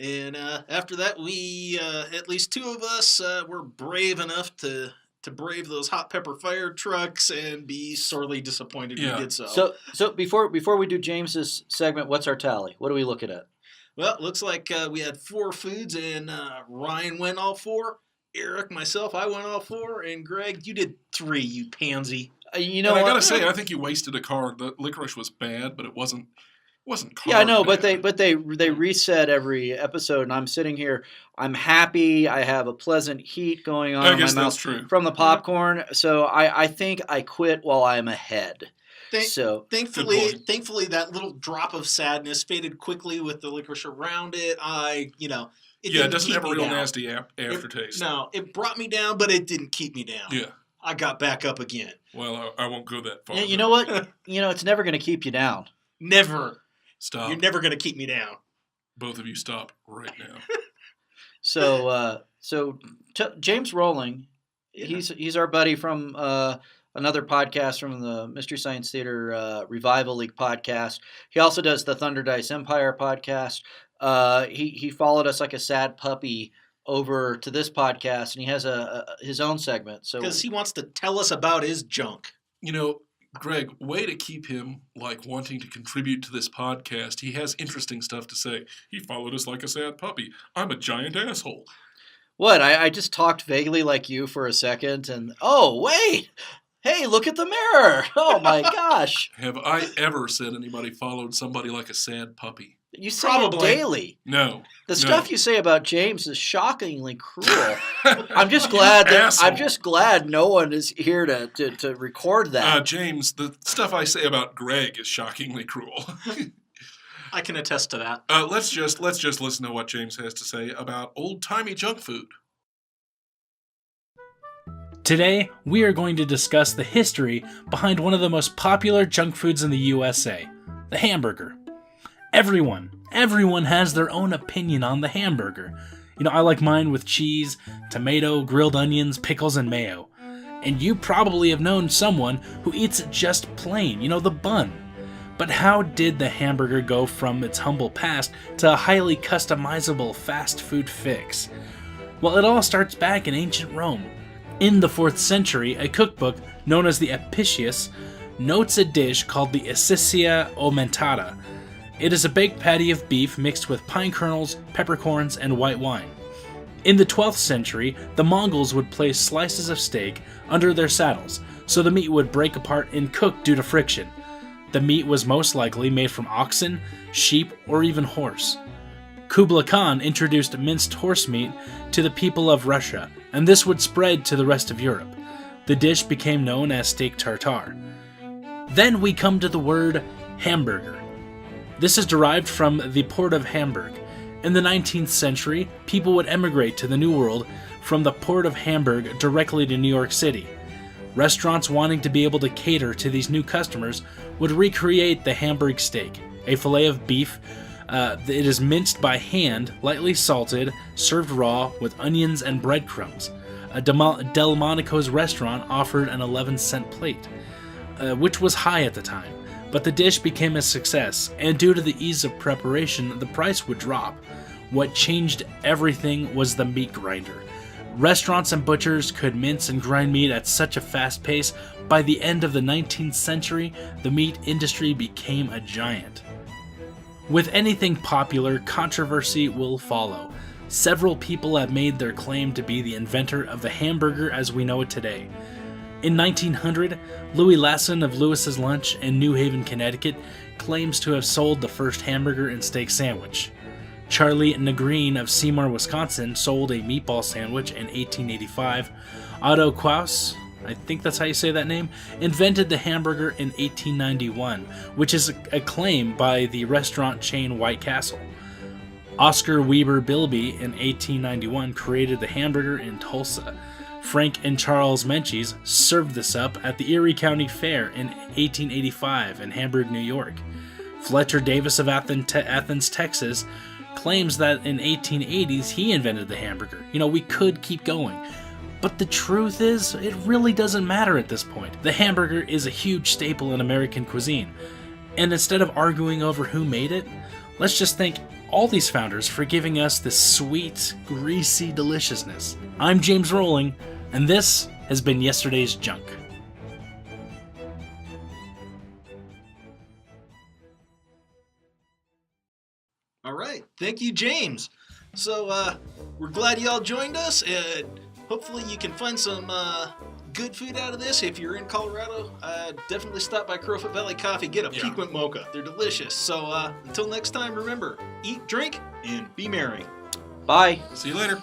And after that, we at least 2 of us were brave enough to brave those hot pepper fire trucks and be sorely disappointed we did so. So before we do James's segment, what's our tally? What are we looking at? Well, it looks like we had 4 foods, and Ryan went all 4. Eric, myself, I went all 4, and Greg, you did 3, you pansy. I gotta say, I think you wasted a card. The licorice was bad, but it wasn't card. Yeah, I know, but bad. they reset every episode, and I'm sitting here. I'm happy. I have a pleasant heat going on I in guess my that's mouth true. from the popcorn. So I think I quit while I'm ahead. Thankfully, that little drop of sadness faded quickly with the licorice around it. It doesn't have a real nasty aftertaste. No, it brought me down, but it didn't keep me down. Yeah. I got back up again. Well, I won't go that far. Yeah, you know what? It's never going to keep you down. Never. Stop. You're never going to keep me down. Both of you stop right now. So James Rohling, he's our buddy from another podcast from the Mystery Science Theater Revival League podcast. He also does the Thunder Dice Empire podcast. He followed us like a sad puppy over to this podcast, and he has his own segment. So because he wants to tell us about his junk. Greg, way to keep him, wanting to contribute to this podcast. He has interesting stuff to say. He followed us like a sad puppy. I'm a giant asshole. What? I just talked vaguely like you for a second, and oh, wait! Hey, look at the mirror! Oh my gosh! Have I ever said anybody followed somebody like a sad puppy? You say Probably. it daily. No. The stuff you say about James is shockingly cruel. I'm just glad no one is here to record that. James, the stuff I say about Greg is shockingly cruel. I can attest to that. Let's just listen to what James has to say about old-timey junk food. Today, we are going to discuss the history behind one of the most popular junk foods in the USA, the hamburger. Everyone has their own opinion on the hamburger. I like mine with cheese, tomato, grilled onions, pickles, and mayo. And you probably have known someone who eats it just plain, the bun. But how did the hamburger go from its humble past to a highly customizable fast food fix? Well, it all starts back in ancient Rome. In the 4th century, a cookbook known as the Apicius notes a dish called the Icicia aumentata. It is a baked patty of beef mixed with pine kernels, peppercorns, and white wine. In the 12th century, the Mongols would place slices of steak under their saddles, so the meat would break apart and cook due to friction. The meat was most likely made from oxen, sheep, or even horse. Kublai Khan introduced minced horse meat to the people of Russia, and this would spread to the rest of Europe. The dish became known as steak tartare. Then we come to the word hamburger. This is derived from the port of Hamburg. In the 19th century, people would emigrate to the New World from the port of Hamburg directly to New York City. Restaurants wanting to be able to cater to these new customers would recreate the Hamburg steak, a fillet of beef. It is minced by hand, lightly salted, served raw with onions and breadcrumbs. Delmonico's restaurant offered an 11-cent plate, which was high at the time. But the dish became a success, and due to the ease of preparation, the price would drop. What changed everything was the meat grinder. Restaurants and butchers could mince and grind meat at such a fast pace, by the end of the 19th century, the meat industry became a giant. With anything popular, controversy will follow. Several people have made their claim to be the inventor of the hamburger as we know it today. In 1900, Louis Lasson of Lewis's Lunch in New Haven, Connecticut, claims to have sold the first hamburger and steak sandwich. Charlie Negreen of Seymour, Wisconsin, sold a meatball sandwich in 1885. Otto Kraus, I think that's how you say that name, invented the hamburger in 1891, which is a claim by the restaurant chain White Castle. Oscar Weber Bilby in 1891 created the hamburger in Tulsa. Frank and Charles Menchie's served this up at the Erie County Fair in 1885 in Hamburg, New York. Fletcher Davis of Athens, Texas, claims that in 1880s he invented the hamburger. We could keep going. But the truth is, it really doesn't matter at this point. The hamburger is a huge staple in American cuisine. And instead of arguing over who made it, let's just thank all these founders for giving us this sweet, greasy deliciousness. I'm James Rohling, and this has been Yesterday's Junk. All right. Thank you, James. So, we're glad you all joined us, and hopefully you can find some good food out of this. If you're in Colorado, definitely stop by Crowfoot Valley Coffee. Get a Piquant Mocha. They're delicious. So, until next time, remember, eat, drink, and be merry. Bye. See you later.